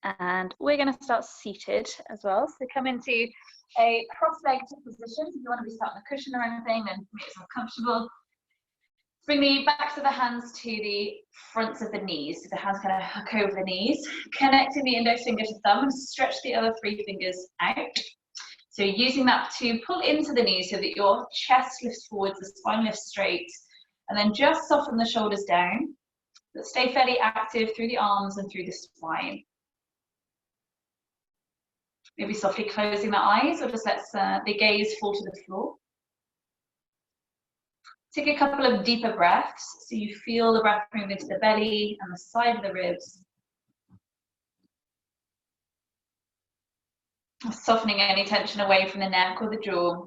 And we're going to start seated as well. So come into a cross-legged position. If you want to be sat on a cushion or anything, then make yourself comfortable. Bring the backs of the hands to the fronts of the knees. So the hands kind of hook over the knees. Connecting the index finger to thumb and stretch the other 3 fingers out. So using that to pull into the knees so that your chest lifts forwards, the spine lifts straight, and then just soften the shoulders down. But stay fairly active through the arms and through the spine. Maybe softly closing the eyes, or just let the gaze fall to the floor. Take a couple of deeper breaths so you feel the breath move into the belly and the side of the ribs. Softening any tension away from the neck or the jaw.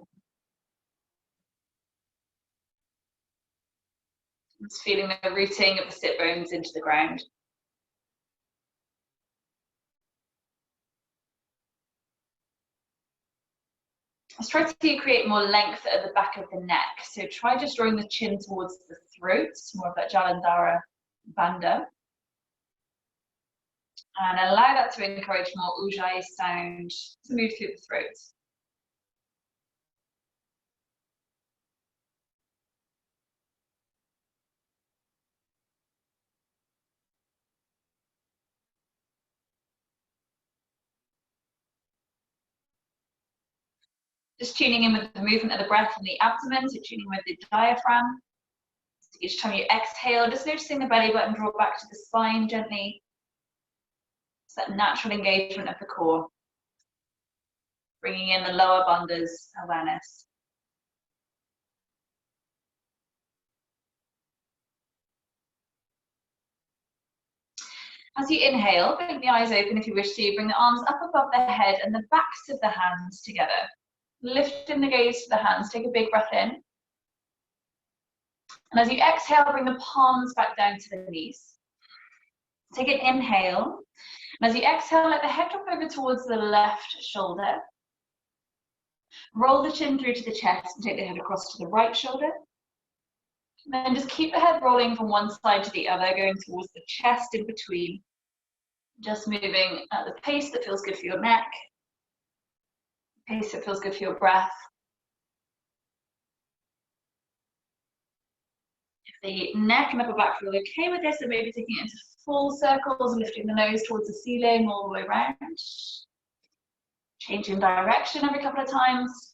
Just feeling the rooting of the sit bones into the ground. Let's try to create more length at the back of the neck. So try just drawing the chin towards the throat, more of that Jalandhara Bandha. And allow that to encourage more ujjayi sound to move through the throat. Just tuning in with the movement of the breath in the abdomen, so tuning with the diaphragm. So each time you exhale, just noticing the belly button draw back to the spine gently. It's that natural engagement of the core. Bringing in the lower bandha's awareness. As you inhale, blink the eyes open if you wish to. Bring the arms up above the head and the backs of the hands together. Lifting the gaze to the hands, take a big breath in. And as you exhale, bring the palms back down to the knees. Take an inhale. And as you exhale, let the head drop over towards the left shoulder. Roll the chin through to the chest and take the head across to the right shoulder. And then just keep the head rolling from one side to the other, going towards the chest in between. Just moving at the pace that feels good for your neck. Pace that feels good for your breath. If the neck and upper back feel okay with this, then maybe taking it into full circles, lifting the nose towards the ceiling all the way around. Changing direction every couple of times.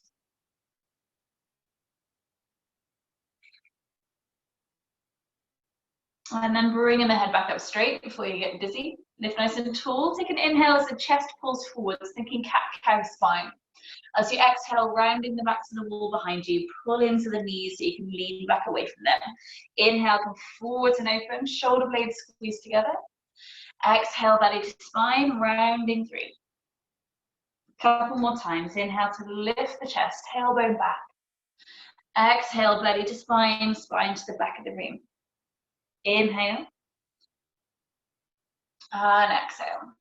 And then bringing the head back up straight before you get dizzy. Lift nice and tall. Take an inhale as the chest pulls forwards, thinking cat-cow spine. As you exhale, rounding the backs of the wall behind you, pull into the knees so you can lean back away from them. Inhale, come forwards and open, shoulder blades squeeze together. Exhale, belly to spine, rounding through. Couple more times. Inhale to lift the chest, tailbone back. Exhale, belly to spine, spine to the back of the room. Inhale. And exhale.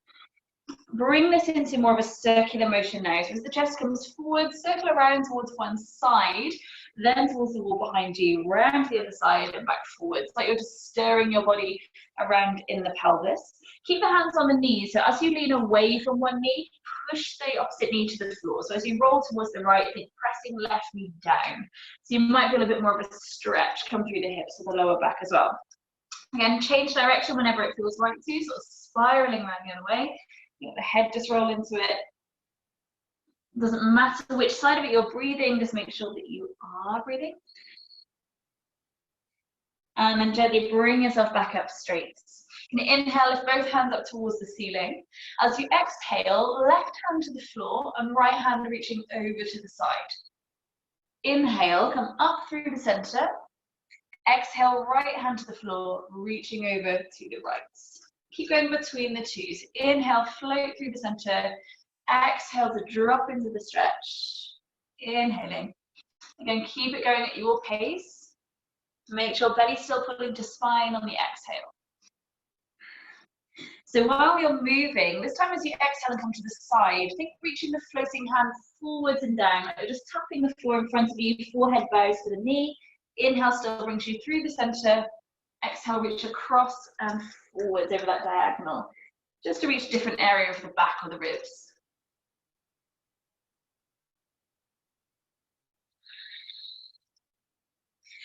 Bring this into more of a circular motion now. So as the chest comes forward, circle around towards one side, then towards the wall behind you, round to the other side and back forwards. Like you're just stirring your body around in the pelvis. Keep the hands on the knees. So as you lean away from one knee, push the opposite knee to the floor. So as you roll towards the right, think pressing left knee down. So you might feel a bit more of a stretch come through the hips or the lower back as well. Again, change direction whenever it feels right to, sort of spiraling around the other way. Let the head just roll into it. Doesn't matter which side of it you're breathing, just make sure that you are breathing. And then gently bring yourself back up straight. You can inhale, lift both hands up towards the ceiling. As you exhale, left hand to the floor and right hand reaching over to the side. Inhale, come up through the center. Exhale, right hand to the floor, reaching over to the right. Keep going between the two. So inhale, float through the center. Exhale to drop into the stretch. Inhaling. Again, keep it going at your pace. Make sure belly's still pulling to spine on the exhale. So while you're moving, this time as you exhale and come to the side, think reaching the floating hand forwards and down. Like you're just tapping the floor in front of you, forehead bows to the knee. Inhale still brings you through the center. Exhale, reach across and forwards over that diagonal. just to reach different area of the back or the ribs.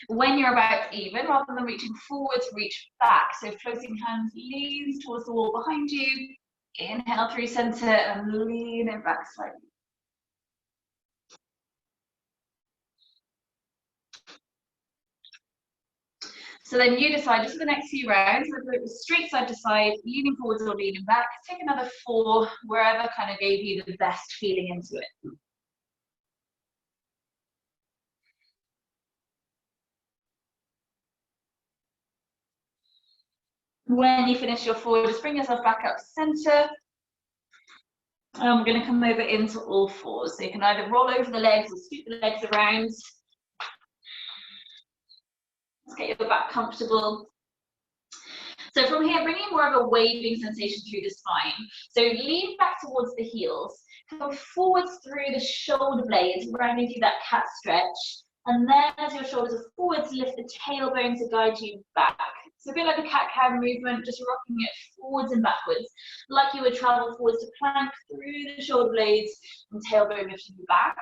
When you're about even, rather than reaching forwards, reach back. So floating hands leans towards the wall behind you. Inhale through center and lean it back slightly. So then you decide, just for the next few rounds, whether it was straight side to side, leaning forwards or leaning back. Take another 4, wherever kind of gave you the best feeling into it. When you finish your 4, just bring yourself back up center. And we're going to come over into all 4s. So you can either roll over the legs or scoot the legs around. Let's get your back comfortable. So from here, bringing more of a waving sensation through the spine. So lean back towards the heels, come forwards through the shoulder blades, rounding through that cat stretch. And then as your shoulders are forwards, lift the tailbone to guide you back. So a bit like a cat-cow movement, just rocking it forwards and backwards, like you would travel forwards to plank through the shoulder blades and tailbone lifting you back.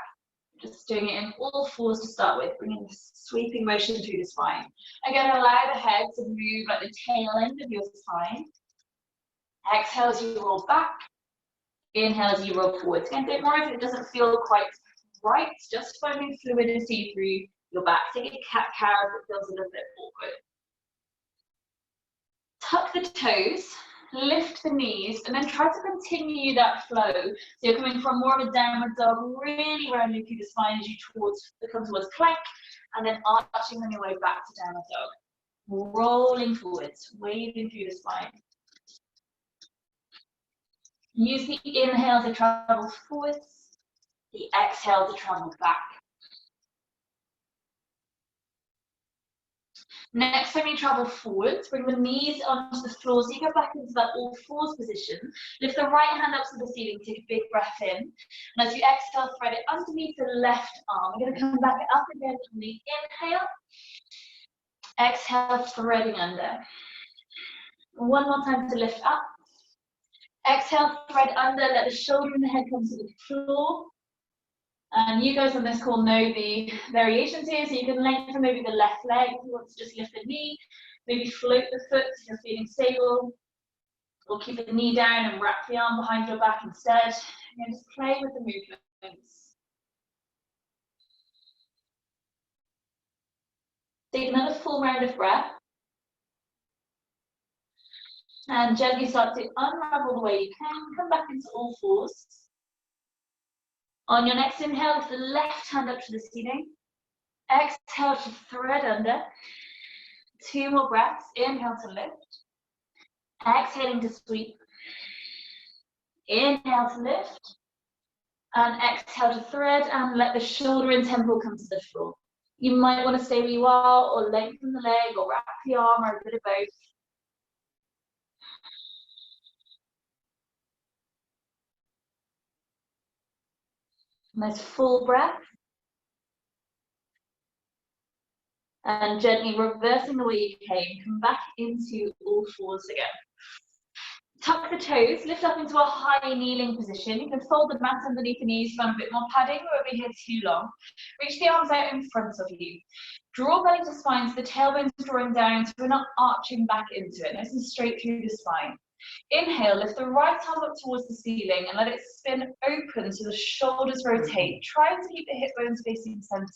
Just doing it in all 4s to start with, bringing the sweeping motion through the spine. Again, allow the head to move like the tail end of your spine. Exhale as you roll back. Inhale as you roll forwards. Again, don't worry if it doesn't feel quite right, just finding fluidity through your back. Take a cat-cow if it feels a little bit awkward. Tuck the toes, lift the knees, and then try to continue that flow. So you're coming from more of a downward dog, really rounding through the spine as you come towards plank, and then arching on your way back to downward dog. Rolling forwards, waving through the spine. Use the inhale to travel forwards, the exhale to travel back. Next time you travel forwards, bring the knees onto the floor so you go back into that all 4s position. Lift the right hand up to the ceiling, take a big breath in. And as you exhale, thread it underneath the left arm. We're going to come back up again on the inhale. Exhale, threading under. One more time to lift up. Exhale, thread under, let the shoulder and the head come to the floor. And you guys on this call know the variations here, so you can lengthen maybe the left leg if you want to just lift the knee, maybe float the foot if you're feeling stable, or keep the knee down and wrap the arm behind your back instead. And just play with the movements. Take another full round of breath. And gently start to unravel the way you can. Come back into all 4s. On your next inhale, lift the left hand up to the ceiling. Exhale to thread under. 2 more breaths. Inhale to lift. Exhaling to sweep. Inhale to lift. And exhale to thread and let the shoulder and temple come to the floor. You might want to stay where you are or lengthen the leg or wrap the arm or a bit of both. Nice full breath. And gently reversing the way you came, come back into all 4s again. Tuck the toes, lift up into a high kneeling position. You can fold the mat underneath the knees, find a bit more padding, or over here too long. Reach the arms out in front of you. Draw belly to spine, so the tailbone's drawing down, so we're not arching back into it. Nice and straight through the spine. Inhale, lift the right arm up towards the ceiling and let it spin open so the shoulders rotate. Try to keep the hip bones facing center.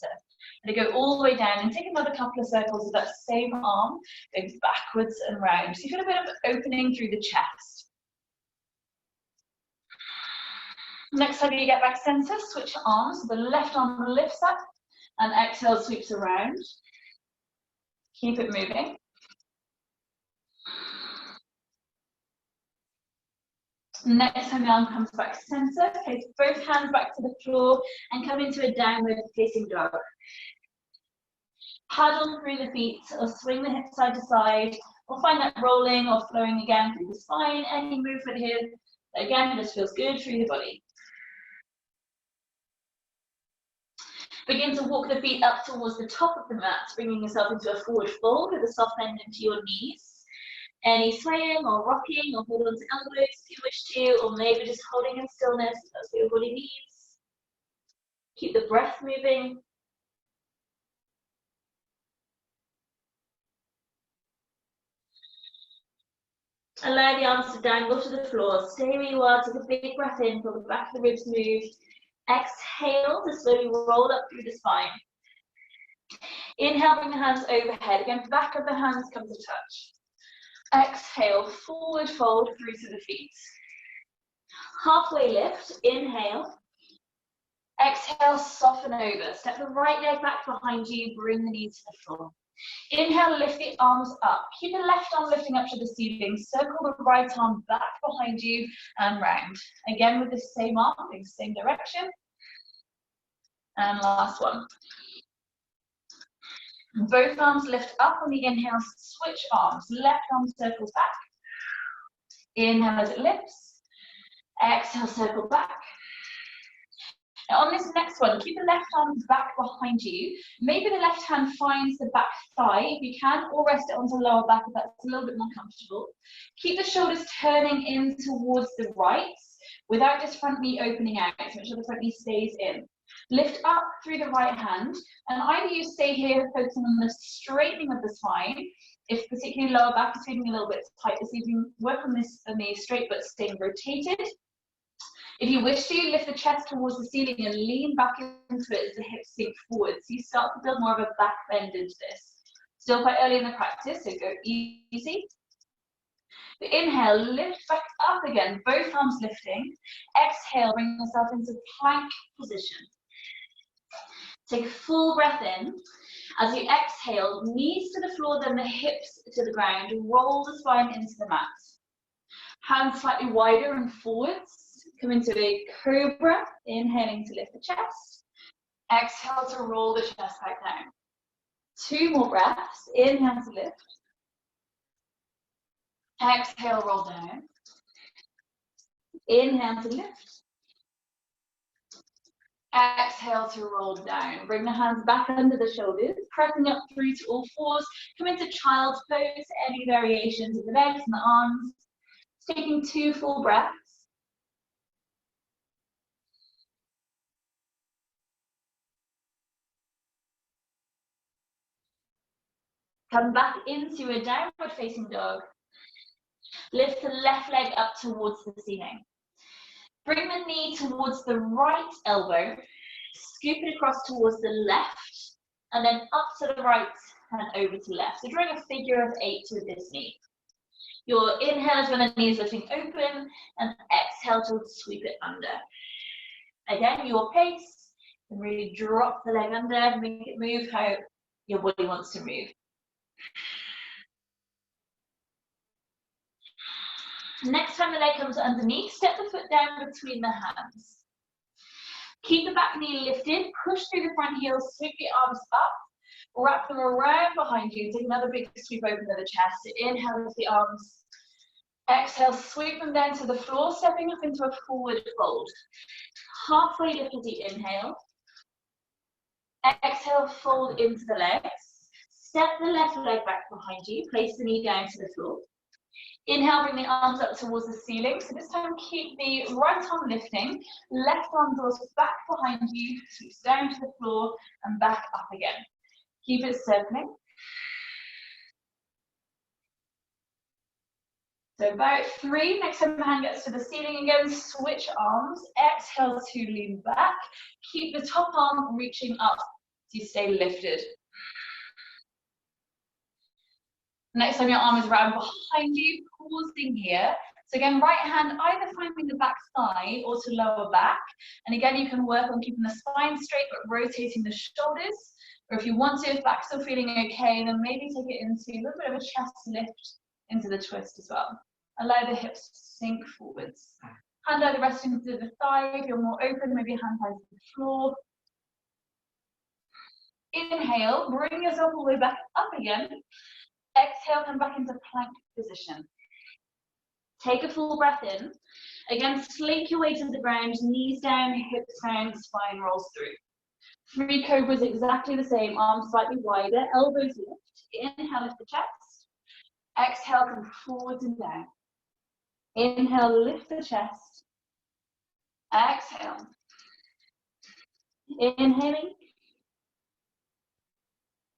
And go all the way down and take another couple of circles with that same arm, going backwards and round. So you feel a bit of opening through the chest. Next time you get back center, switch arms. So the left arm lifts up and exhale, sweeps around. Keep it moving. Next time the arm comes back center, place both hands back to the floor and come into a downward facing dog. Paddle through the feet or swing the hips side to side, or find that rolling or flowing again through the spine. Any movement here, again, just feels good through the body. Begin to walk the feet up towards the top of the mat, bringing yourself into a forward fold with a soft bend into your knees. Any swaying or rocking or hold on to elbows if you wish to, or maybe just holding in stillness if that's what your body needs. Keep the breath moving. Allow the arms to dangle to the floor. Stay where you are, take a big breath in, feel the back of the ribs move. Exhale to slowly roll up through the spine. Inhale, bring the hands overhead. Again, back of the hands come to touch. Exhale, forward fold through to the feet. Halfway lift, inhale. Exhale, soften over. Step the right leg back behind you, bring the knees to the floor. Inhale, lift the arms up. Keep the left arm lifting up to the ceiling. Circle the right arm back behind you and round. Again with the same arm, in the same direction. And last one. Both arms lift up on the inhale, switch arms. Left arm circles back. Inhale as it lifts. Exhale, circle back. Now on this next one, keep the left arm back behind you. Maybe the left hand finds the back thigh if you can, or rest it onto the lower back if that's a little bit more comfortable. Keep the shoulders turning in towards the right without this front knee opening out, so make sure the front knee stays in. Lift up through the right hand, and either you stay here focusing on the straightening of the spine, if particularly lower back is feeling a little bit tight this evening, work on this knee straight but staying rotated. If you wish to, lift the chest towards the ceiling and lean back into it as the hips sink forward. So you start to build more of a back bend into this. Still quite early in the practice, so go easy. The inhale, lift back up again, both arms lifting. Exhale, bring yourself into plank position. Take a full breath in. As you exhale, knees to the floor, then the hips to the ground. Roll the spine into the mat. Hands slightly wider and forwards. Come into a cobra, inhaling to lift the chest. Exhale to roll the chest back down. 2 more breaths. Inhale to lift. Exhale, roll down. Inhale to lift. Exhale to roll down. Bring the hands back under the shoulders, pressing up through to all fours. Come into child's pose, any variations of the legs and the arms. Taking 2 full breaths. Come back into a downward facing dog. Lift the left leg up towards the ceiling. Bring the knee towards the right elbow. Scoop it across towards the left. And then up to the right and over to left. So drawing a figure of 8 with this knee. Your inhale is when the knee is lifting open. And exhale to sweep it under. Again, your pace. And really drop the leg under. Make it move how your body wants to move. Next time the leg comes underneath, step the foot down between the hands. Keep the back knee lifted, push through the front heel, sweep the arms up, wrap them around behind you, take another big sweep open to the chest. Inhale, lift the arms. Exhale, sweep them down to the floor, stepping up into a forward fold. Halfway lift as you inhale. Exhale, fold into the legs. Step the left leg back behind you, place the knee down to the floor. Inhale, bring the arms up towards the ceiling. So this time keep the right arm lifting, left arm draws back behind you, sweeps down to the floor and back up again. Keep it circling. So about 3, next time the hand gets to the ceiling again, switch arms, exhale to lean back. Keep the top arm reaching up to stay lifted. Next time your arm is around behind you, pausing here. So again, right hand either finding the back thigh or to lower back. And again, you can work on keeping the spine straight, but rotating the shoulders. Or if you want to, if back's still feeling okay, then maybe take it into a little bit of a chest lift into the twist as well. Allow the hips to sink forwards. Hand either resting to the thigh. If you're more open, maybe hand hands to the floor. Inhale, bring yourself all the way back up again. Exhale, come back into plank position. Take a full breath in. Again, slink your way to the ground, knees down, hips down, spine rolls through. 3 cobras exactly the same, arms slightly wider, elbows lift. Inhale, lift the chest. Exhale, come forwards and down. Inhale, lift the chest. Exhale. Inhaling.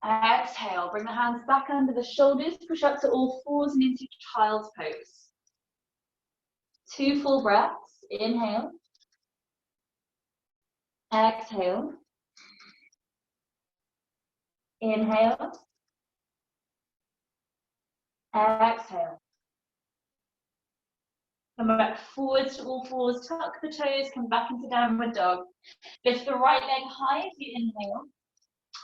Exhale, bring the hands back under the shoulders, push up to all fours and into child's pose. 2 full breaths. Inhale. Exhale. Inhale. Exhale. Come back forwards to all fours, tuck the toes, come back into downward dog. Lift the right leg high as you inhale.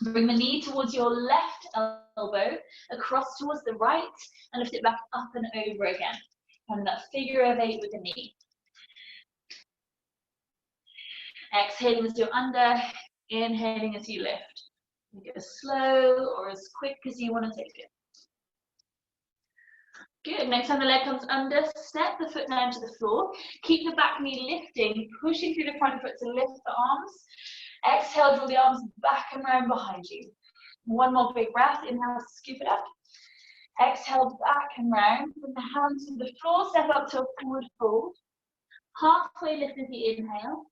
Bring the knee towards your left elbow, across towards the right, and lift it back up and over again. And that figure of 8 with the knee. Exhaling as you're under, inhaling as you lift. Make it as slow or as quick as you want to take it. Good. Next time the leg comes under, step the foot down to the floor. Keep the back knee lifting, pushing through the front foot to lift the arms. Exhale, draw the arms back and round behind you. One more big breath. Inhale, scoop it up. Exhale, back and round. Bring the hands to the floor, step up to a forward fold. Halfway lift as you inhale.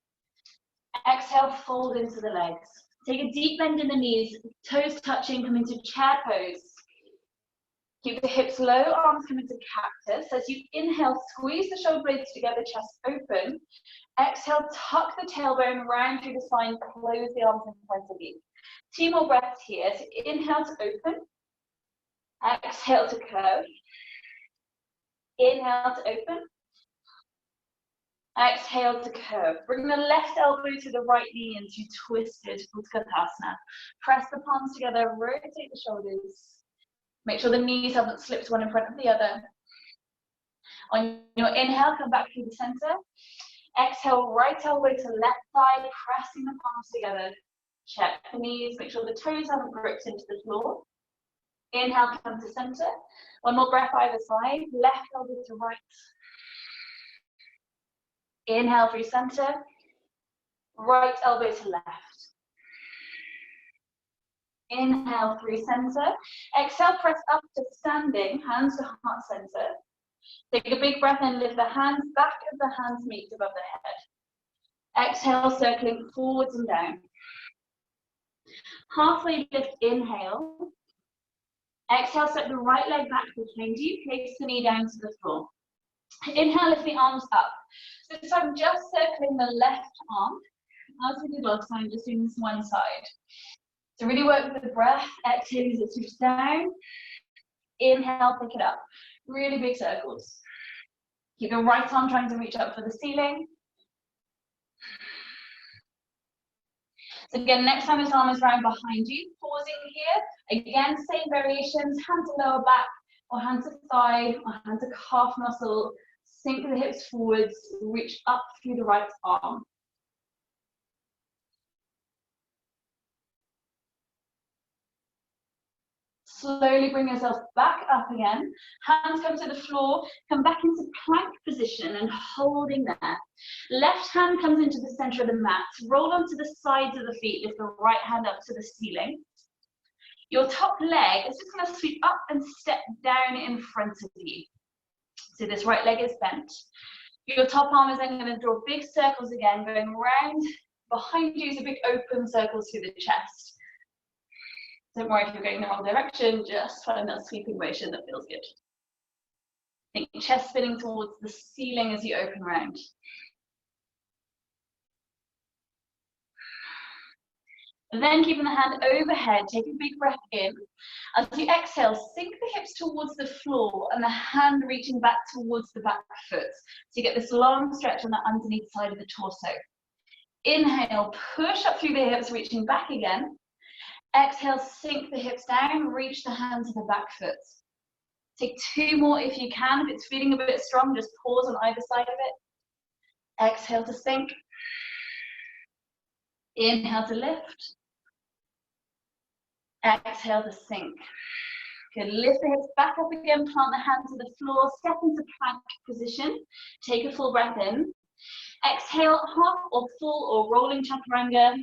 Exhale, fold into the legs. Take a deep bend in the knees, toes touching, come into chair pose. Keep the hips low, arms come into cactus. As you inhale, squeeze the shoulder blades together, chest open. Exhale, tuck the tailbone round through the spine, close the arms in front of you. 2 more breaths here. So inhale to open. Exhale to curve. Inhale to open. Exhale to curve. Bring the left elbow to the right knee into twisted Utkatasana. Press the palms together, rotate the shoulders. Make sure the knees haven't slipped one in front of the other. On your inhale, come back through the center. Exhale, right elbow to left thigh, pressing the palms together. Check the knees, make sure the toes haven't gripped into the floor. Inhale, come to center. One more breath either side, left elbow to right. Inhale through center, right elbow to left. Inhale through center. Exhale, press up to standing, hands to heart center. Take a big breath in, lift the hands back as the hands meet above the head. Exhale, circling forwards and down. Halfway lift, inhale. Exhale, set the right leg back behind you, place the knee down to the floor. Inhale, lift the arms up. So this time, just circling the left arm. As we did last time, just doing this one side. So really work with the breath. Exhale as it swoops down. Inhale, pick it up. Really big circles. Keep your right arm trying to reach up for the ceiling. So again, next time this arm is round behind you, pausing here. Again, same variations, hand to lower back, or hand to thigh, or hand to calf muscle. Sink the hips forwards, reach up through the right arm. Slowly bring yourself back up again. Hands come to the floor, come back into plank position and holding there. Left hand comes into the center of the mat. Roll onto the sides of the feet, lift the right hand up to the ceiling. Your top leg is just going to sweep up and step down in front of you. So this right leg is bent. Your top arm is then going to draw big circles again, going round behind you, so big open circles through the chest. Don't worry if you're going the wrong direction, just find that sweeping motion that feels good. Think chest spinning towards the ceiling as you open round. And then keeping the hand overhead, take a big breath in. As you exhale, sink the hips towards the floor and the hand reaching back towards the back foot. So you get this long stretch on the underneath side of the torso. Inhale, push up through the hips, reaching back again. Exhale, sink the hips down, reach the hand to the back foot. Take 2 more if you can. If it's feeling a bit strong, just pause on either side of it. Exhale to sink. Inhale to lift. Exhale to sink. Good. Lift the hips back up again, plant the hand to the floor, step into plank position. Take a full breath in. Exhale, half or full or rolling chaturanga.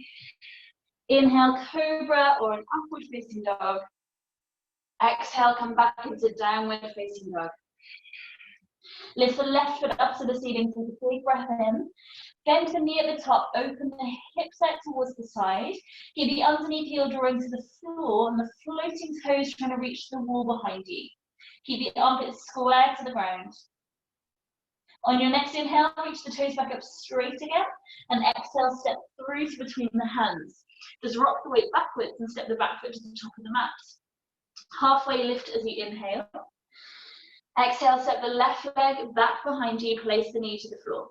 Inhale, cobra or an upward facing dog. Exhale, come back into downward facing dog. Lift the left foot up to the ceiling, take a big breath in. Bend the knee at the top, open the hip set towards the side. Keep the underneath heel drawing to the floor and the floating toes trying to reach the wall behind you. Keep the armpits square to the ground. On your next inhale, reach the toes back up straight again, and exhale, step through to between the hands. Just rock the weight backwards and step the back foot to the top of the mat. Halfway lift as you inhale. Exhale, step the left leg back behind you, place the knee to the floor.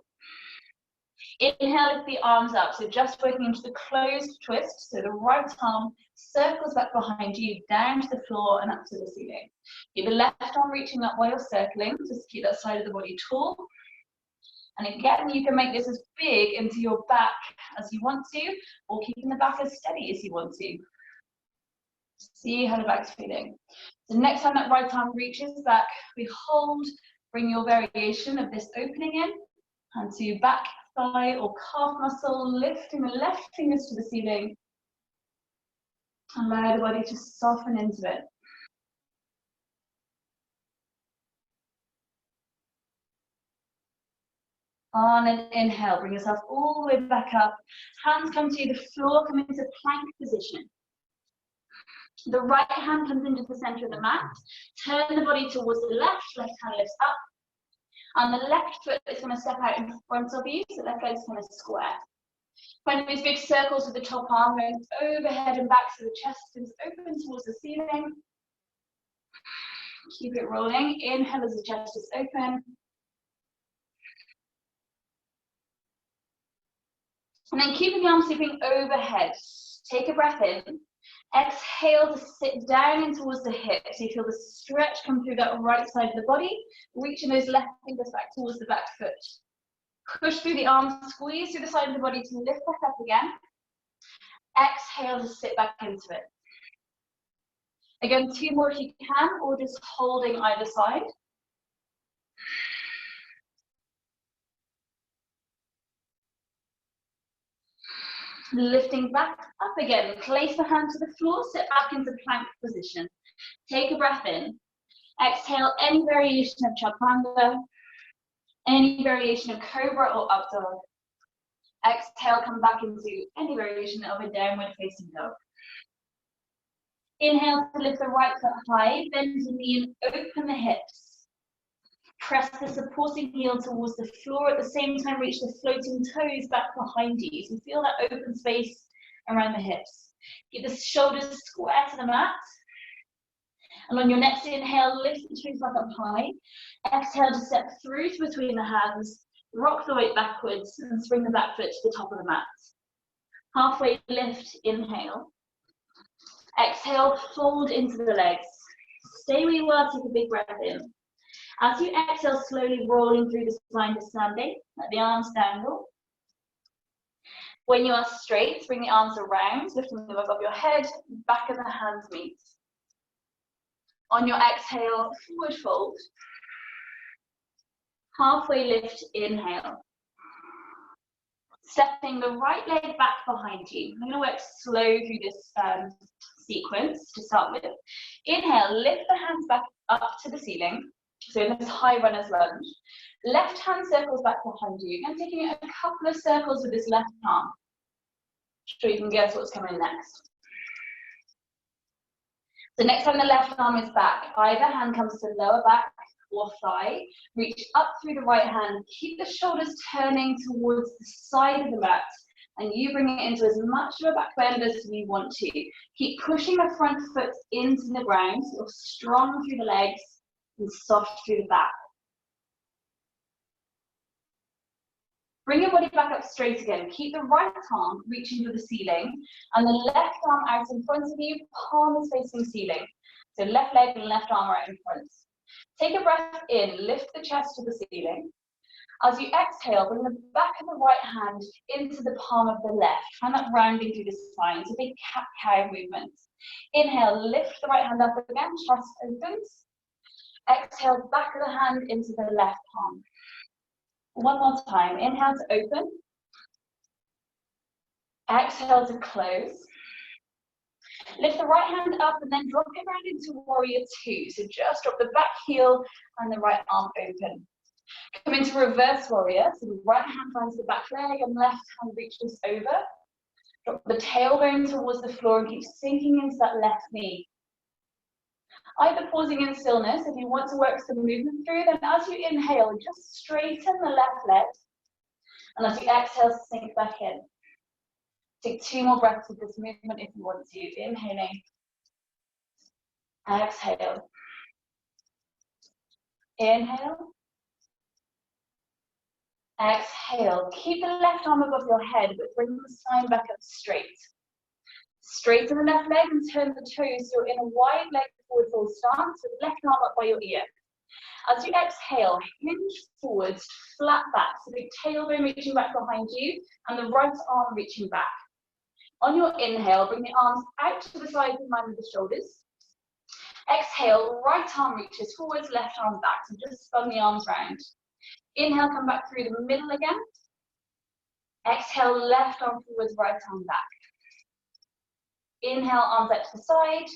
Inhale, lift the arms up, so just working into the closed twist, so the right arm circles back behind you, down to the floor and up to the ceiling. Keep the left arm reaching up while you're circling, just keep that side of the body tall. And again, you can make this as big into your back as you want to, or keeping the back as steady as you want to. See how the back's feeling. So next time that right arm reaches back, we hold, bring your variation of this opening in, and to back, thigh or calf muscle, lifting the left fingers to the ceiling. Allow the body to soften into it. On an inhale, bring yourself all the way back up. Hands come to the floor, come into plank position. The right hand comes into the center of the mat. Turn the body towards the left hand lifts up. And the left foot is going to step out in front of you, so left leg is going to square. Find these big circles with the top arm going overhead and back, so the chest is open towards the ceiling. Keep it rolling. Inhale as the chest is open. And then keeping the arms sweeping overhead. Take a breath in. Exhale to sit down in towards the hips. So you feel the stretch come through that right side of the body, reaching those left fingers back towards the back foot. Push through the arms, squeeze through the side of the body to lift back up again. Exhale to sit back into it. Again, 2 more if you can, or just holding either side. Lifting back up again, place the hand to the floor, sit back into plank position. Take a breath in. Exhale, any variation of chaturanga, any variation of cobra or up dog. Exhale, come back into any variation of a downward facing dog. Inhale to lift the right foot high, bend the knee and open the hips. Press the supporting heel towards the floor, at the same time reach the floating toes back behind you. So feel that open space around the hips. Keep the shoulders square to the mat. And on your next inhale, lift the toes back up high. Exhale to step through to between the hands, rock the weight backwards and spring the back foot to the top of the mat. Halfway lift, inhale. Exhale, fold into the legs. Stay where you are, take a big breath in. As you exhale, slowly rolling through the spine to standing, let the arms dangle. When you are straight, bring the arms around, lifting them above your head, back of the hands meet. On your exhale, forward fold. Halfway lift, inhale. Stepping the right leg back behind you. I'm going to work slow through this sequence to start with. Inhale, lift the hands back up to the ceiling. So in this high runner's lunge. Left hand circles back behind you. And taking a couple of circles with this left arm. So you can guess what's coming next. So next time the left arm is back, either hand comes to lower back or thigh. Reach up through the right hand. Keep the shoulders turning towards the side of the mat. And you bring it into as much of a back bend as you want to. Keep pushing the front foot into the ground. So you're strong through the legs and soft through the back. Bring your body back up straight again. Keep the right arm reaching for the ceiling and the left arm out in front of you, palm is facing ceiling. So left leg and left arm right in front. Take a breath in, lift the chest to the ceiling. As you exhale, bring the back of the right hand into the palm of the left. Find that rounding through the spine. It's a big cat-cow movement. Inhale, lift the right hand up again, chest opens. Exhale, back of the hand into the left palm. One more time. Inhale to open. Exhale to close. Lift the right hand up and then drop it round into warrior two. So just drop the back heel and the right arm open. Come into reverse warrior. So the right hand finds the back leg and left hand reaches over. Drop the tailbone towards the floor and keep sinking into that left knee. Either pausing in stillness, if you want to work some movement through, then as you inhale, just straighten the left leg. And as you exhale, sink back in. Take 2 more breaths with this movement if you want to. Inhaling. Exhale. Inhale. Exhale. Keep the left arm above your head, but bring the spine back up straight. Straighten the left leg and turn the toes so you're in a wide leg forward fold stance with left arm up by your ear. As you exhale, hinge forwards, flat back, so the tailbone reaching back behind you and the right arm reaching back. On your inhale, bring the arms out to the sides in line with the shoulders. Exhale, right arm reaches forwards, left arm back, so just spun the arms round. Inhale, come back through the middle again. Exhale, left arm forwards, right arm back. Inhale, arms out to the side.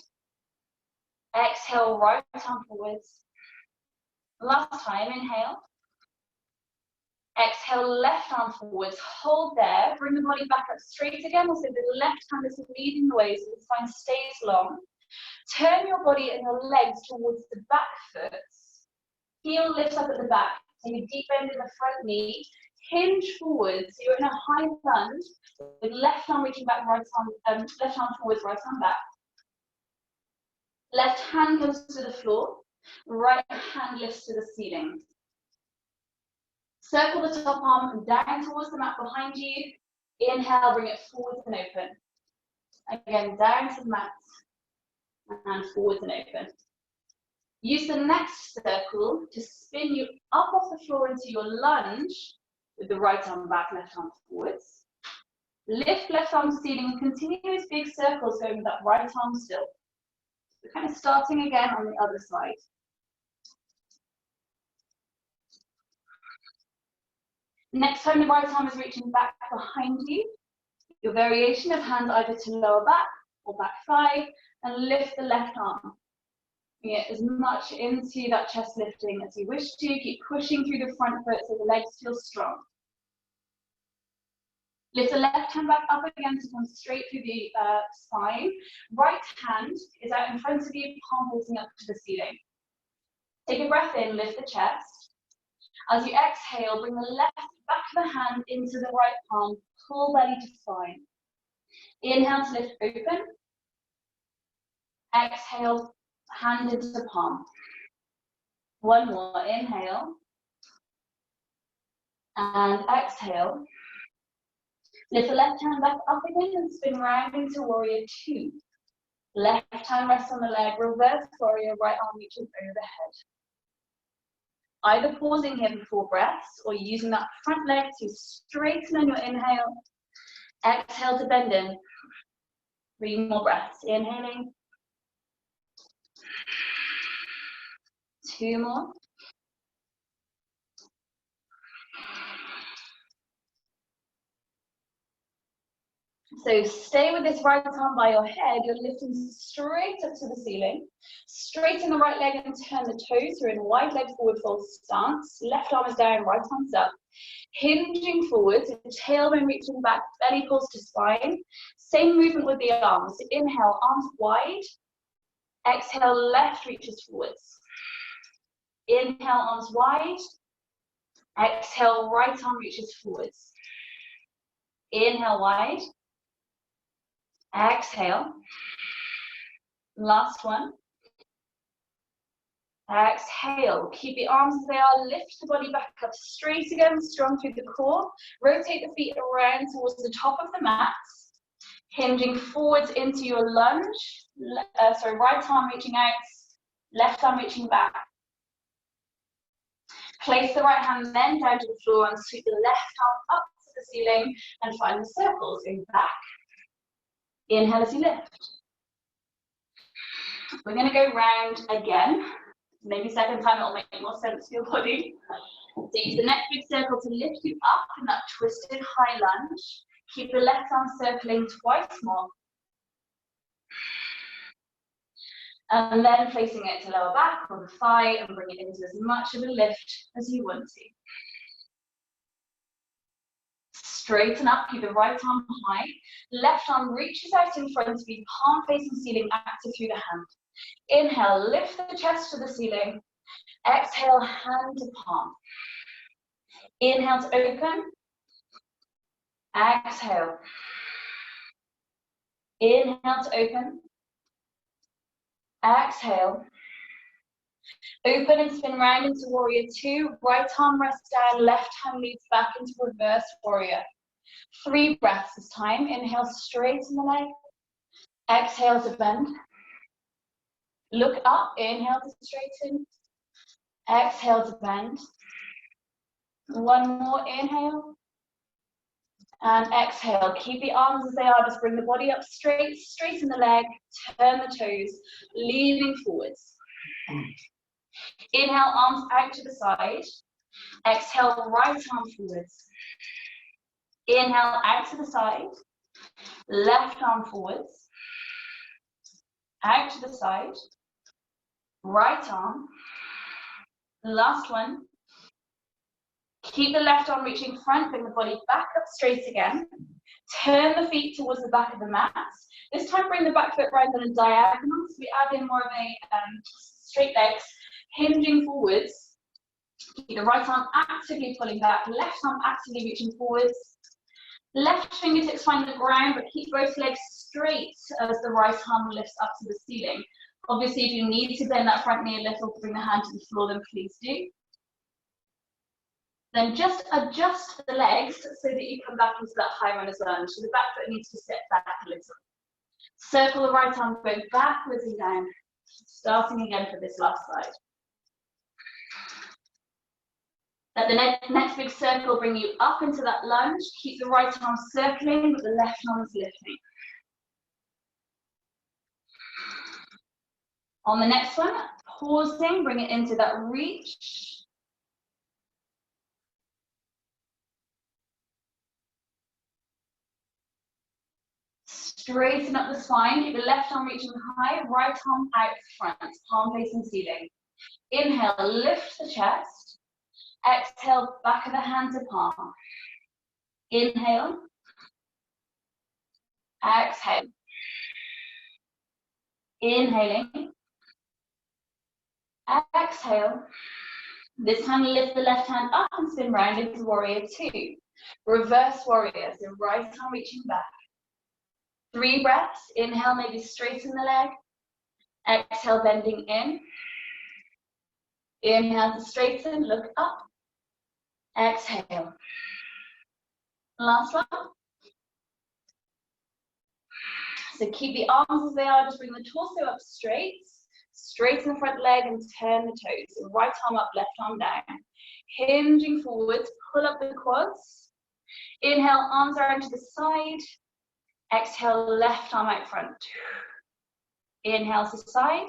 Exhale, right arm forwards. Last time, inhale. Exhale, left arm forwards. Hold there. Bring the body back up straight again. Also, the left hand is leading the way so the spine stays long. Turn your body and your legs towards the back foot. Heel lifts up at the back. Take a deep bend in the front knee. Hinge forwards. So you're in a high lunge with left arm reaching back, left arm forwards, right arm back. Left hand comes to the floor. Right hand lifts to the ceiling. Circle the top arm down towards the mat behind you. Inhale, bring it forwards and open. Again, down to the mat and forwards and open. Use the next circle to spin you up off the floor into your lunge with the right arm back, left arm forwards. Lift left arm to ceiling, continuous big circles going with that right arm still. We're kind of starting again on the other side. Next time the right arm is reaching back behind you, your variation of hands either to lower back or back thigh, and lift the left arm. Get as much into that chest lifting as you wish to. Keep pushing through the front foot so the legs feel strong. Lift the left hand back up again to come straight through the spine. Right hand is out in front of you, palm facing up to the ceiling. Take a breath in, lift the chest. As you exhale, bring the left back of the hand into the right palm, pull belly to spine. Inhale to lift open. Exhale, hand into palm. One more, inhale. And exhale. Lift the left hand back up again and spin round into warrior two. Left hand rests on the leg, reverse warrior, right arm reaches overhead. Either pausing here before breaths or using that front leg to straighten on your inhale. Exhale to bend in. 3 more breaths. Inhaling. 2 more. So stay with this right arm by your head. You're lifting straight up to the ceiling. Straighten the right leg and turn the toes. You're in wide leg forward fold stance. Left arm is down, right arm's up. Hinging forward, tailbone reaching back, belly pulls to spine. Same movement with the arms. Inhale, arms wide. Exhale, left reaches forwards. Inhale, arms wide. Exhale, right arm reaches forwards. Inhale, wide. Exhale. Last one. Exhale. Keep the arms as they are. Lift the body back up straight again, strong through the core. Rotate the feet around towards the top of the mat. Hinging forwards into your lunge. Right arm reaching out, left arm reaching back. Place the right hand then down to the floor and sweep the left arm up to the ceiling and find the circles in back. Inhale as you lift. We're going to go round again. Maybe second time it'll make more sense to your body. So use the next big circle to lift you up in that twisted high lunge. Keep the left arm circling twice more. And then placing it to lower back or the thigh and bring it into as much of a lift as you want to. Straighten up, keep the right arm high. Left arm reaches out in front of you, palm facing ceiling, active through the hand. Inhale, lift the chest to the ceiling. Exhale, hand to palm. Inhale to open. Exhale. Inhale to open. Exhale. Open and spin round into warrior two. Right arm rests down, left hand leads back into reverse warrior. 3 breaths this time. Inhale, straighten the leg. Exhale to bend. Look up. Inhale to straighten. Exhale to bend. One more. Inhale. And exhale. Keep the arms as they are. Just bring the body up straight. Straighten the leg. Turn the toes. Leaning forwards. Inhale, arms out to the side. Exhale, right arm forwards. Inhale, out to the side. Left arm forwards. Out to the side. Right arm. Last one. Keep the left arm reaching front. Bring the body back up straight again. Turn the feet towards the back of the mat. This time bring the back foot round on a diagonal. So we add in more of a straight legs. Hinging forwards. Keep the right arm actively pulling back. Left arm actively reaching forwards. Left fingertips find the ground, but keep both legs straight as the right arm lifts up to the ceiling. Obviously, if you need to bend that front knee a little to bring the hand to the floor, then please do. Then just adjust the legs so that you come back into that high runner's lunge. So the back foot needs to step back a little. Circle the right arm going backwards and down. Starting again for this last side. Let the next big circle bring you up into that lunge. Keep the right arm circling, but the left arm is lifting. On the next one, pausing, bring it into that reach. Straighten up the spine, keep the left arm reaching high, right arm out front, palm facing ceiling. Inhale, lift the chest. Exhale, back of the hand to palm. Inhale. Exhale. Inhaling. Exhale. This time lift the left hand up and spin round into warrior two. Reverse warrior, so right arm reaching back. 3 breaths. Inhale, maybe straighten the leg. Exhale, bending in. Inhale to straighten, look up. Exhale. Last one. So keep the arms as they are, just bring the torso up straight. Straighten the front leg and turn the toes. So right arm up, left arm down. Hinging forwards, pull up the quads. Inhale, arms around to the side. Exhale, left arm out front. Inhale to side.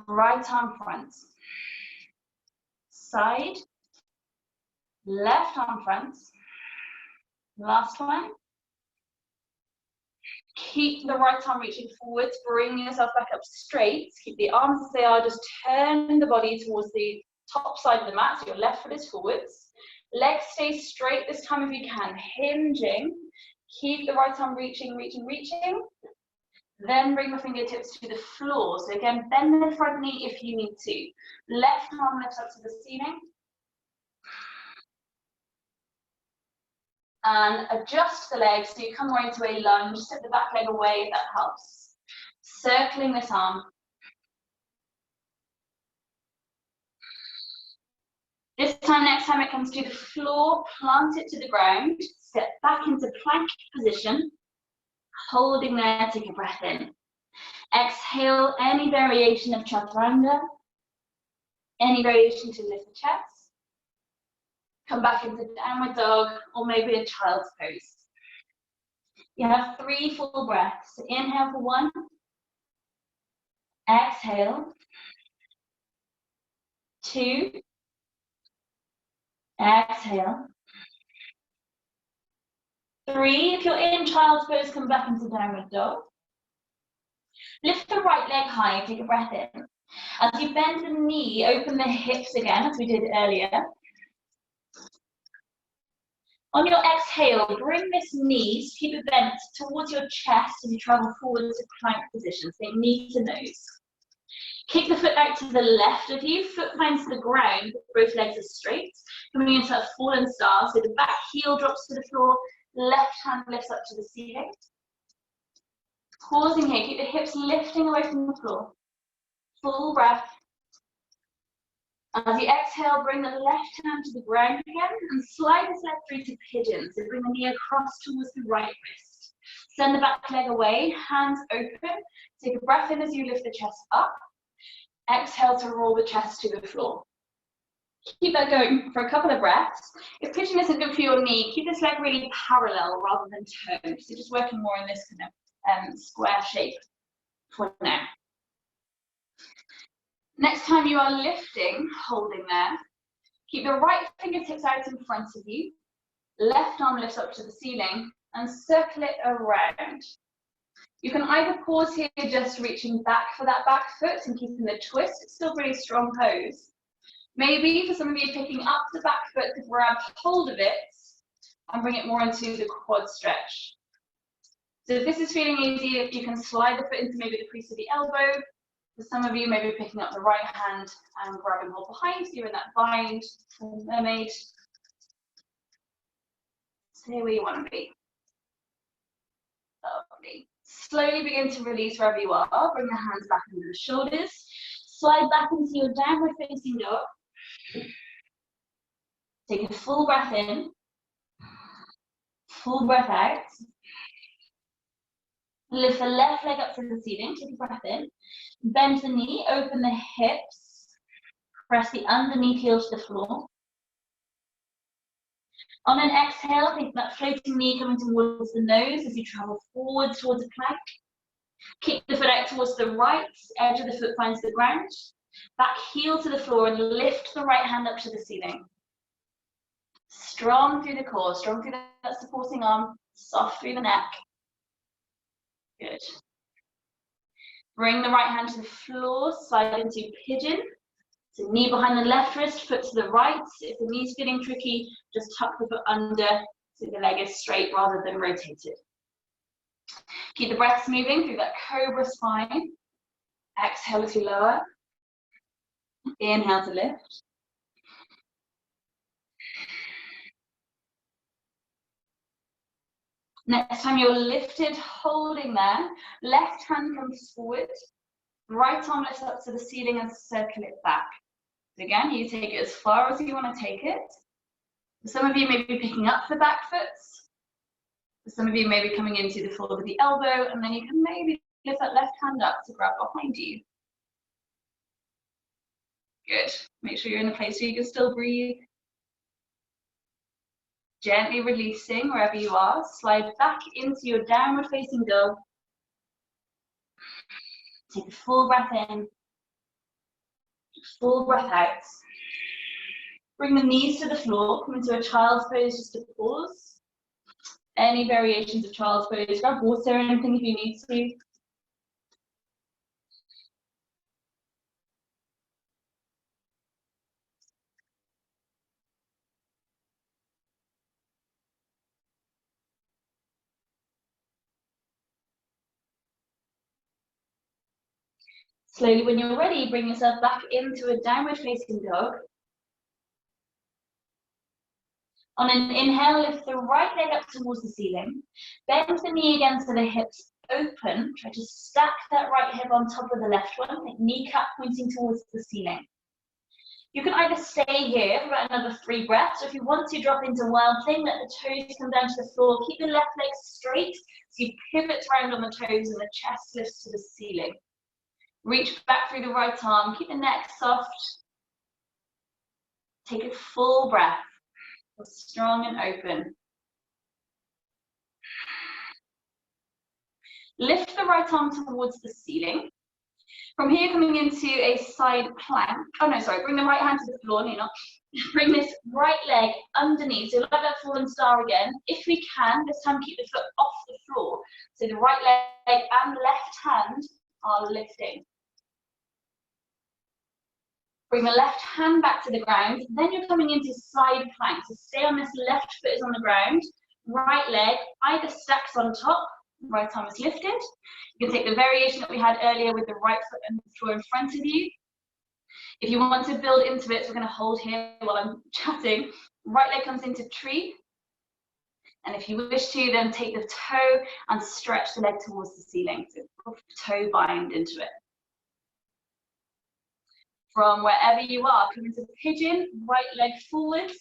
Right arm front. Side. Left arm front. Last one. Keep the right arm reaching forwards, bring yourself back up straight. Keep the arms as they are, just turn the body towards the top side of the mat, so your left foot is forwards. Legs stay straight this time if you can, hinging. Keep the right arm reaching, reaching, reaching. Then bring the fingertips to the floor. So again, bend the front knee if you need to. Left arm lifts up to the ceiling. And adjust the legs so you come more into a lunge. Step the back leg away if that helps. Circling this arm. This time, next time it comes to the floor, plant it to the ground. Step back into plank position. Holding there, take a breath in. Exhale, any variation of chaturanga. Any variation to lift the chest. Come back into downward dog or maybe a child's pose. You have 3 full breaths. Inhale for 1. Exhale. 2. Exhale. 3. If you're in child's pose, come back into downward dog. Lift the right leg high, take a breath in. As you bend the knee, open the hips again, as we did earlier. On your exhale, bring this knee, keep it bent towards your chest as you travel forward to plank position, so knee to nose. Kick the foot out to the left of you, foot finds the ground, both legs are straight. Coming into that fallen star, so the back heel drops to the floor, left hand lifts up to the ceiling. Pausing here, keep the hips lifting away from the floor. Full breath. As you exhale, bring the left hand to the ground again and slide this leg through to pigeon. So bring the knee across towards the right wrist. Send the back leg away, hands open. Take a breath in as you lift the chest up. Exhale to roll the chest to the floor. Keep that going for a couple of breaths. If pigeon isn't good for your knee, keep this leg really parallel rather than turned. So just working more in this kind of square shape for now. Next time you are lifting, holding there, keep the right fingertips out in front of you. Left arm lifts up to the ceiling and circle it around. You can either pause here, just reaching back for that back foot and keeping the twist. It's still really strong pose. Maybe for some of you, picking up the back foot to grab hold of it and bring it more into the quad stretch. So if this is feeling easy, you can slide the foot into maybe the crease of the elbow. For some of you, maybe picking up the right hand and grabbing hold behind, so you're in that bind, mermaid. Stay where you want to be. Lovely. Slowly begin to release wherever you are. Bring the hands back under the shoulders. Slide back into your downward facing dog. Take a full breath in. Full breath out. Lift the left leg up to the ceiling. Take a breath in. Bend the knee, open the hips. Press the underneath heel to the floor. On an exhale, think that floating knee coming towards the nose as you travel forward towards a plank. Kick the foot out towards the right, edge of the foot finds the ground. Back heel to the floor and lift the right hand up to the ceiling. Strong through the core, strong through that supporting arm, soft through the neck. Good. Bring the right hand to the floor, slide into pigeon. So knee behind the left wrist, foot to the right. If the knee's feeling tricky, just tuck the foot under so the leg is straight rather than rotated. Keep the breaths moving through that cobra spine. Exhale as you lower. Inhale to lift. Next time you're lifted, holding there, left hand comes forward, right arm lifts up to the ceiling and circle it back. So again, you take it as far as you want to take it. For some of you may be picking up the back foot. For some of you may be coming into the floor with the elbow, and then you can maybe lift that left hand up to grab behind you. Good. Make sure you're in a place where you can still breathe. Gently releasing wherever you are. Slide back into your downward facing dog. Take a full breath in. Full breath out. Bring the knees to the floor. Come into a child's pose just to pause. Any variations of child's pose. Grab water or anything if you need to. Slowly, when you're ready, bring yourself back into a downward facing dog. On an inhale, lift the right leg up towards the ceiling. Bend the knee again so the hips open. Try to stack that right hip on top of the left one, like kneecap pointing towards the ceiling. You can either stay here for about another 3 breaths, or if you want to drop into wild thing, let the toes come down to the floor. Keep the left leg straight, so you pivot around on the toes and the chest lifts to the ceiling. Reach back through the right arm, keep the neck soft. Take a full breath, strong and open. Lift the right arm towards the ceiling. From here, coming into a side plank. Oh no, sorry, bring the right hand to the floor, no, you're not. Bring this right leg underneath, so like that fallen star again. If we can, this time keep the foot off the floor. So the right leg and left hand are lifting. Bring the left hand back to the ground, then you're coming into side plank. So stay on this left foot is on the ground, right leg either stacks on top, right arm is lifted. You can take the variation that we had earlier with the right foot and the floor in front of you. If you want to build into it, so we're going to hold here while I'm chatting. Right leg comes into tree. And if you wish to, then take the toe and stretch the leg towards the ceiling. So toe bind into it. From wherever you are, come into pigeon, right leg forwards,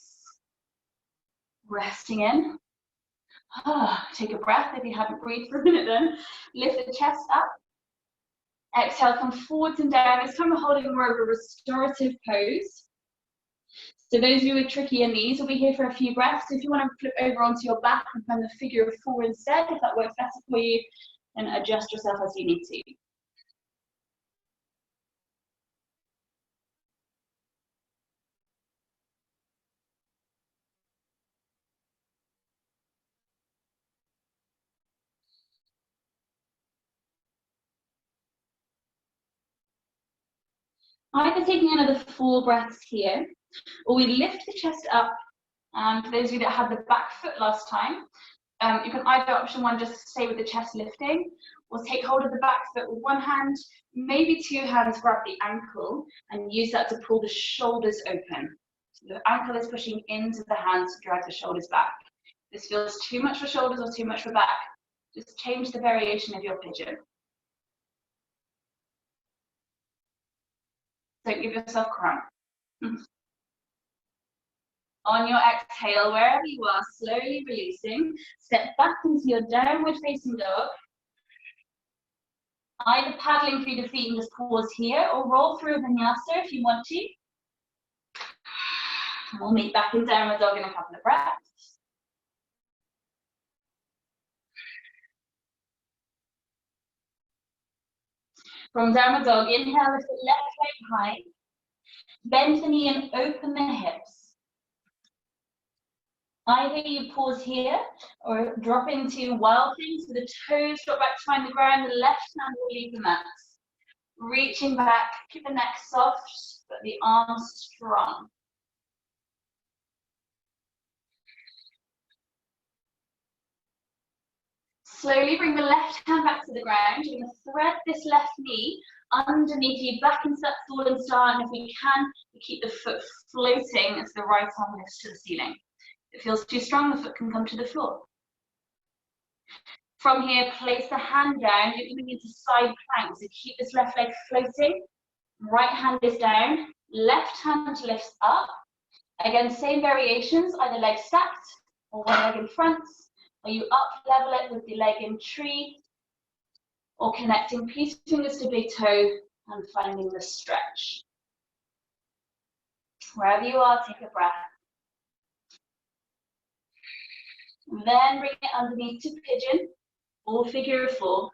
resting in. Take a breath if you haven't breathed for a minute then. Lift the chest up. Exhale, come forwards and down. It's kind of holding more of a restorative pose. So those of you with trickier knees will be here for a few breaths. If you want to flip over onto your back and find the figure of four instead, if that works better for you, then adjust yourself as you need to. Either taking another 4 breaths here, or we lift the chest up. And for those of you that had the back foot last time, you can either option one, just stay with the chest lifting, or take hold of the back foot with one hand, maybe 2 hands grab the ankle, and use that to pull the shoulders open. So the ankle is pushing into the hands to drag the shoulders back. If this feels too much for shoulders or too much for back, just change the variation of your pigeon. Don't give yourself cramp. On your exhale, wherever you are, slowly releasing, step back into your downward facing dog. Either paddling through the feet and just pause here, or roll through a vinyasa if you want to. We'll meet back in downward dog in a couple of breaths. From downward dog, inhale, lift the left leg high. Bend the knee and open the hips. Either you pause here or drop into wild things with the toes drop back to find the ground, the left hand will leave the mat. Reaching back, keep the neck soft, but the arms strong. Slowly bring the left hand back to the ground. You're going to thread this left knee underneath you back into that fallen star, and if we can, we keep the foot floating as the right arm lifts to the ceiling. If it feels too strong, the foot can come to the floor. From here, place the hand down. You're coming into side plank, so keep this left leg floating. Right hand is down, left hand lifts up. Again, same variations, either leg stacked or one leg in front. Or you up level it with the leg in tree, or connecting peace fingers to big toe and finding the stretch. Wherever you are, take a breath. Then bring it underneath to pigeon or figure of 4.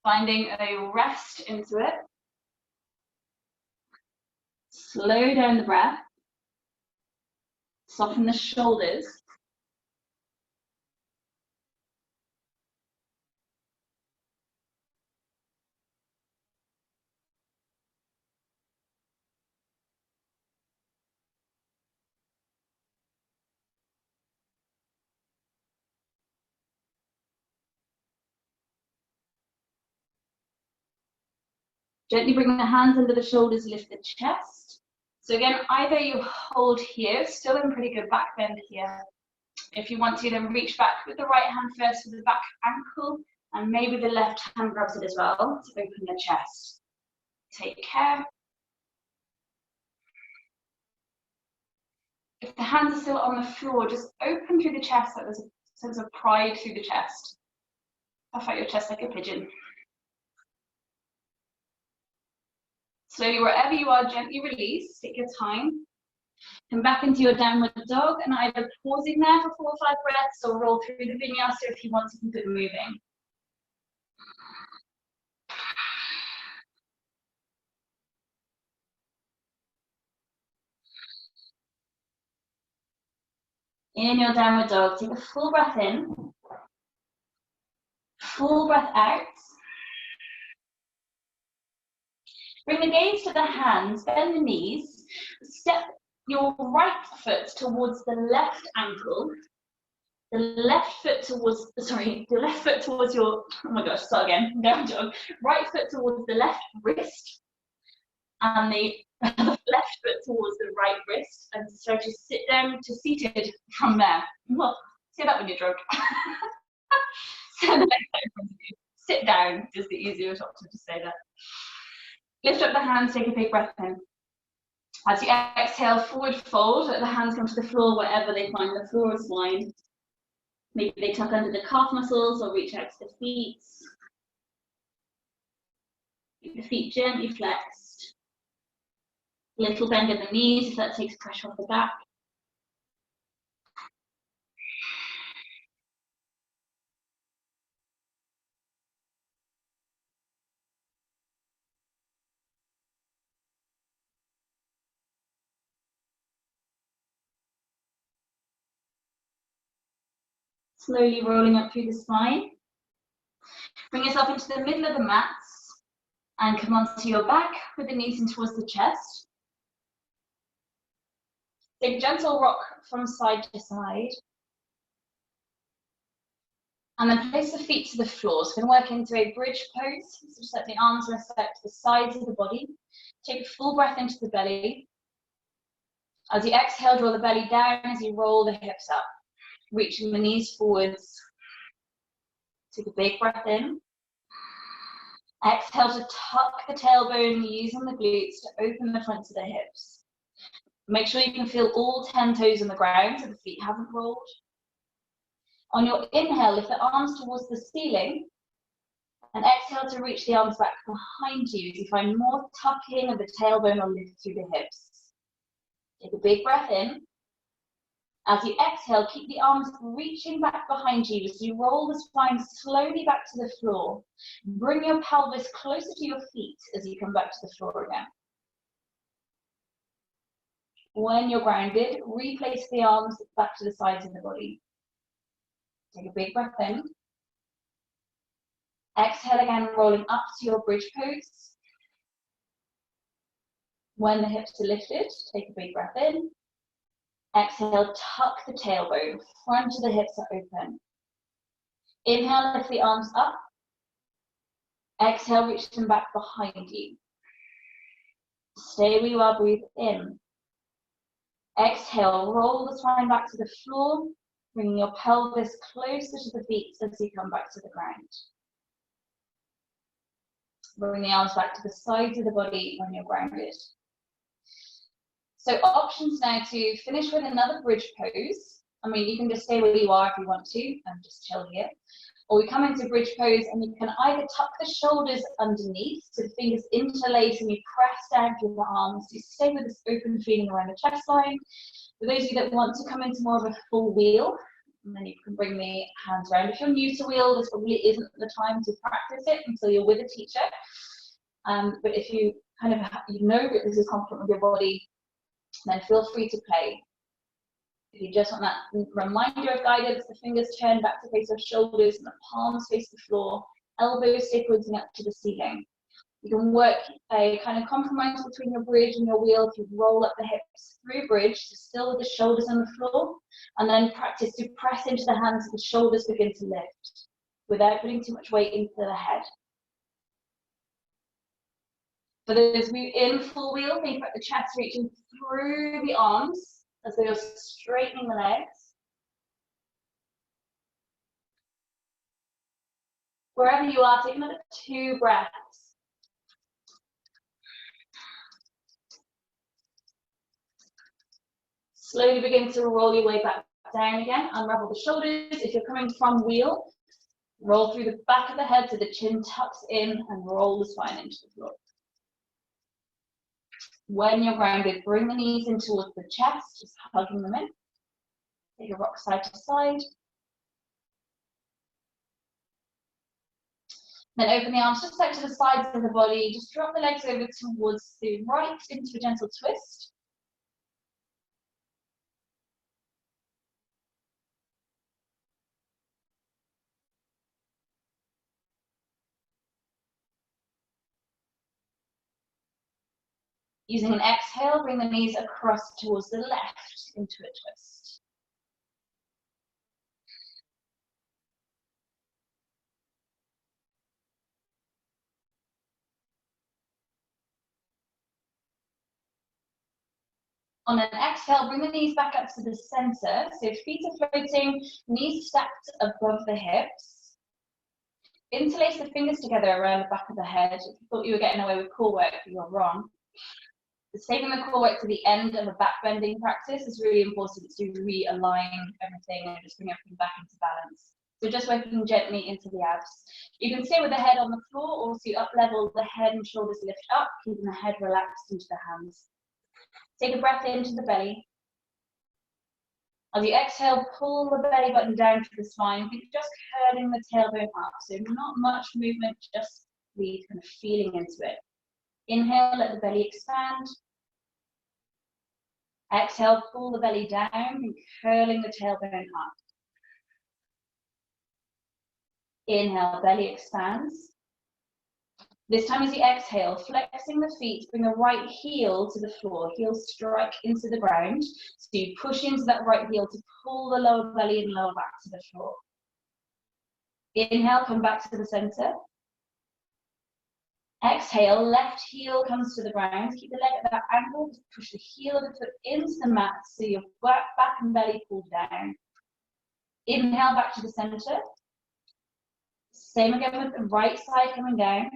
Finding a rest into it. Slow down the breath. Soften the shoulders. Gently bring the hands under the shoulders, lift the chest. So again, either you hold here, still in pretty good back bend here. If you want to, then reach back with the right hand first for the back ankle, and maybe the left hand grabs it as well to open the chest. Take care. If the hands are still on the floor, just open through the chest, so there's a sense of pride through the chest. Puff out your chest like a pigeon. Slowly, wherever you are, gently release, take your time. Come back into your downward dog, and either pausing there for 4 or 5 breaths, or roll through the vinyasa if you want to keep it moving. In your downward dog, take a full breath in, full breath out. Bring the gaze to the hands, bend the knees, step your right foot towards the left ankle, the left foot towards your, oh my gosh, start again, down dog. Right foot towards the left wrist, and the left foot towards the right wrist, and start to sit down to seated from there. Well, say that when you're drunk. Sit down is the easiest option to say that. Lift up the hands, take a big breath in. As you exhale, forward fold, let the hands come to the floor wherever they find the floor is fine. Maybe they tuck under the calf muscles or reach out to the feet. Keep the feet gently flexed. Little bend in the knees if that takes pressure off the back. Slowly rolling up through the spine. Bring yourself into the middle of the mats and come onto your back with the knees in towards the chest. Take a gentle rock from side to side. And then place the feet to the floor. So we're going to work into a bridge pose. So just let the arms rest out to the sides of the body. Take a full breath into the belly. As you exhale, draw the belly down as you roll the hips up. Reaching the knees forwards. Take a big breath in. Exhale to tuck the tailbone, using the glutes to open the fronts of the hips. Make sure you can feel all 10 toes on the ground so the feet haven't rolled. On your inhale, lift the arms towards the ceiling and exhale to reach the arms back behind you as you find more tucking of the tailbone or lift through the hips. Take a big breath in. As you exhale, keep the arms reaching back behind you as you roll the spine slowly back to the floor. Bring your pelvis closer to your feet as you come back to the floor again. When you're grounded, replace the arms back to the sides of the body. Take a big breath in. Exhale again, rolling up to your bridge pose. When the hips are lifted, take a big breath in. Exhale, tuck the tailbone, front of the hips are open. Inhale, lift the arms up. Exhale, reach them back behind you. Stay where you are, breathe in. Exhale, roll the spine back to the floor, bringing your pelvis closer to the feet as you come back to the ground. Bring the arms back to the sides of the body when you're grounded. So options now to finish with another bridge pose. I mean, you can just stay where you are if you want to and just chill here. Or we come into bridge pose and you can either tuck the shoulders underneath so the fingers interlace and you press down through the arms. You stay with this open feeling around the chest line. For those of you that want to come into more of a full wheel, and then you can bring the hands around. If you're new to wheel, this probably isn't the time to practice it until you're with a teacher. But if you kind of know that this is confident with your body, then feel free to play. If you just want that reminder of guidance, the fingers turn back to face your shoulders and the palms face the floor, elbows stay pointing up to the ceiling. You can work a kind of compromise between your bridge and your wheel if you roll up the hips through bridge, so still with the shoulders on the floor, and then practice to press into the hands as the shoulders begin to lift without putting too much weight into the head. For those of you in full wheel, think about the chest reaching through the arms as they are straightening the legs. Wherever you are, take another 2 breaths. Slowly begin to roll your way back down again. Unravel the shoulders. If you're coming from wheel, roll through the back of the head so the chin tucks in and roll the spine into the floor. When you're grounded, bring the knees in towards the chest, just hugging them in. Take a rock side to side. Then open the arms just out to the sides of the body. Just drop the legs over towards the right into a gentle twist. Using an exhale, bring the knees across towards the left into a twist. On an exhale, bring the knees back up to the center. So feet are floating, knees stacked above the hips. Interlace the fingers together around the back of the head. If you thought you were getting away with core work, you were wrong. It's taking the core work to the end of a back bending practice is really important to realign everything and just bring everything back into balance. So just working gently into the abs. You can stay with the head on the floor, or to up level the head and shoulders lift up, keeping the head relaxed into the hands. Take a breath into the belly. As you exhale, pull the belly button down to the spine. Think just curling the tailbone up. So not much movement, just breathe, kind of feeling into it. Inhale, let the belly expand. Exhale, pull the belly down and curling the tailbone up. Inhale, belly expands. This time as you exhale, flexing the feet, bring the right heel to the floor. Heels strike into the ground. So you push into that right heel to pull the lower belly and lower back to the floor. Inhale, come back to the center. Exhale, left heel comes to the ground. Keep the leg at that angle. Just push the heel of the foot into the mat so your back and belly pull down. Inhale, back to the center. Same again with the right side coming down.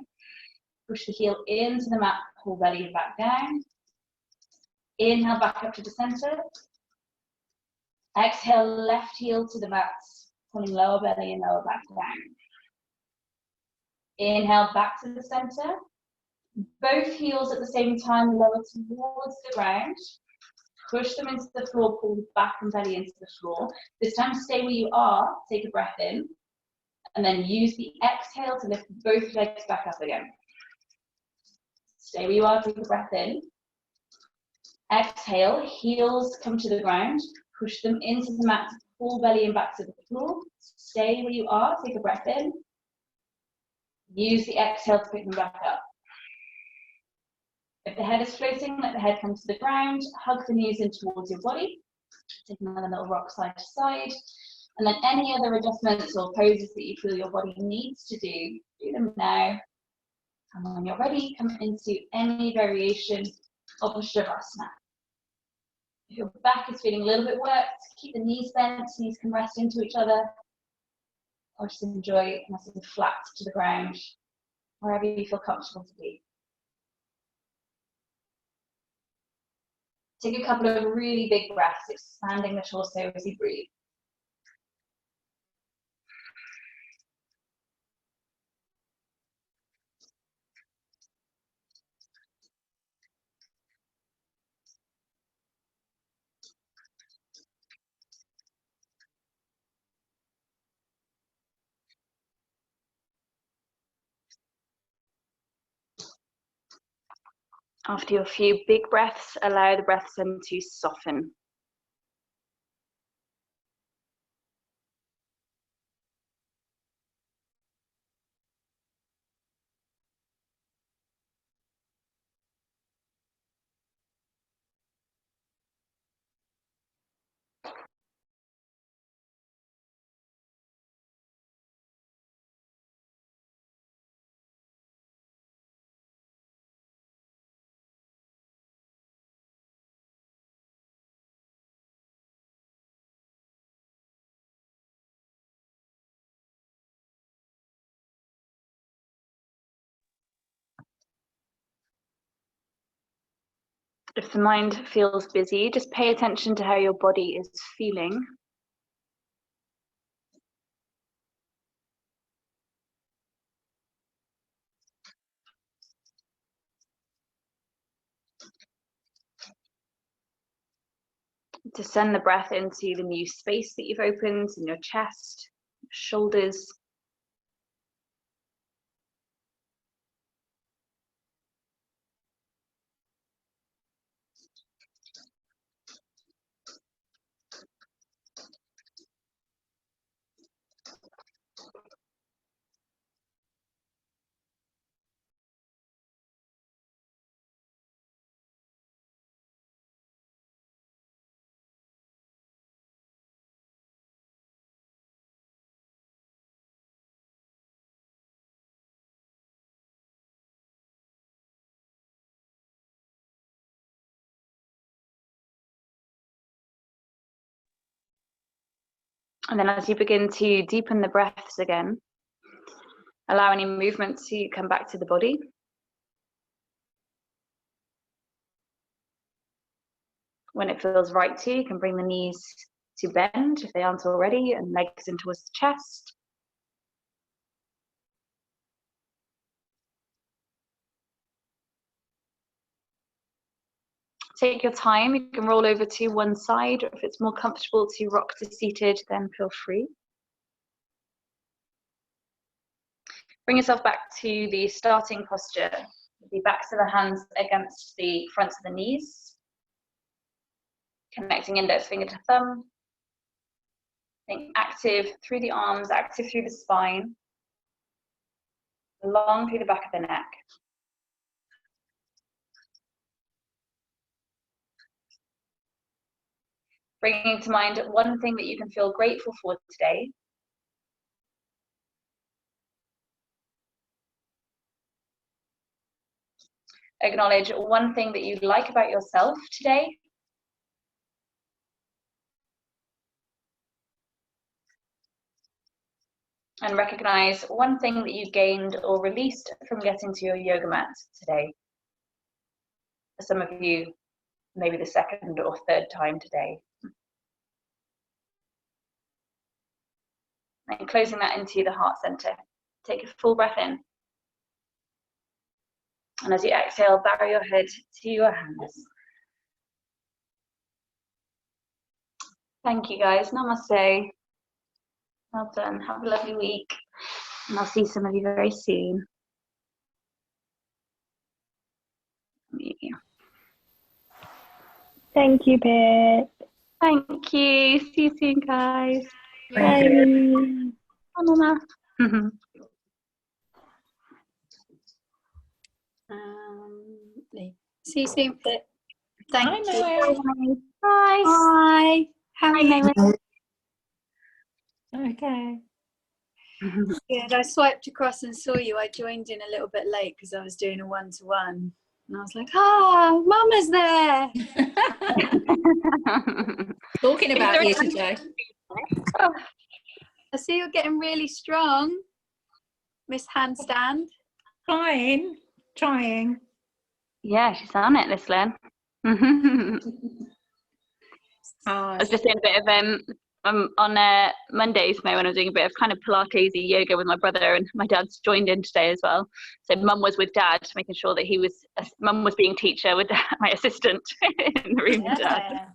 Push the heel into the mat, pull belly back down. Inhale, back up to the center. Exhale, left heel to the mat, pulling lower belly and lower back down. Inhale, back to the center. Both heels at the same time, lower towards the ground. Push them into the floor, pull back and belly into the floor. This time, stay where you are, take a breath in, and then use the exhale to lift both legs back up again. Stay where you are, take a breath in. Exhale, heels come to the ground, push them into the mat, pull belly and back to the floor. Stay where you are, take a breath in. Use the exhale to pick them back up. If the head is floating, let the head come to the ground, hug the knees in towards your body. Take another little rock side to side. And then any other adjustments or poses that you feel your body needs to do them now. And when you're ready, come into any variation of a Shavasana. If your back is feeling a little bit worked, keep the knees bent, knees can rest into each other. Or just enjoy nice and flat to the ground, wherever you feel comfortable to be. Take a couple of really big breaths, expanding the torso as you breathe. After your few big breaths, allow the breath then to soften. If the mind feels busy, just pay attention to how your body is feeling. To send the breath into the new space that you've opened in your chest, shoulders. And then as you begin to deepen the breaths again, allow any movement to come back to the body. When it feels right to you, you can bring the knees to bend if they aren't already, and legs in towards the chest. Take your time, you can roll over to one side, or if it's more comfortable to rock to seated, then feel free. Bring yourself back to the starting posture, the backs of the hands against the fronts of the knees. Connecting index finger to thumb. Think active through the arms, active through the spine, long through the back of the neck. Bringing to mind one thing that you can feel grateful for today. Acknowledge one thing that you like about yourself today. And recognize one thing that you gained or released from getting to your yoga mat today. For some of you, maybe the second or third time today. And closing that into the heart center. Take a full breath in. And as you exhale, bow your head to your hands. Thank you guys. Namaste. Well done. Have a lovely week. And I'll see some of you very soon. Thank you, Pip. Thank you. See you soon, guys. Bye. Bye, Mama. See you soon, Pip. Thank you. Bye. Bye. How are you? Okay. Good. I swiped across and saw you. I joined in a little bit late because I was doing a one-to-one. And I was like, Mama's there. Talking about you today. I see you're getting really strong, Miss Handstand. Trying. Yeah, she's on it, this Lynn. I was just doing a bit of on Mondays when I was doing a bit of kind of Pilates yoga with my brother, and my dad's joined in today as well. So Mum was with Dad, making sure that Mum was being teacher with my assistant in the room. Yeah.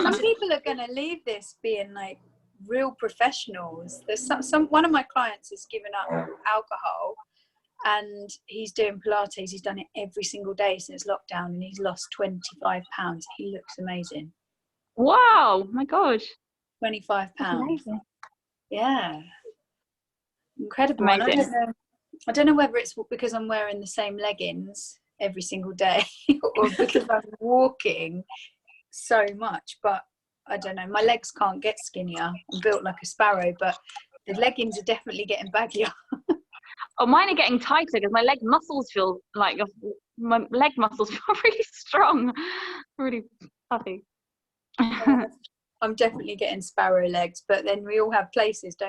Some people are going to leave this being like real professionals. There's one of my clients has given up alcohol, and he's doing Pilates. He's done it every single day since lockdown, and he's lost 25 pounds. He looks amazing. Wow, my God. 25 pounds. Yeah. Incredible. And I don't know whether it's because I'm wearing the same leggings every single day or because I'm walking so much, but I don't know. My legs can't get skinnier. I'm built like a sparrow, but the leggings are definitely getting baggier. Oh, mine are getting tighter because my leg muscles feel really strong, really puffy. I'm definitely getting sparrow legs, but then we all have places, don't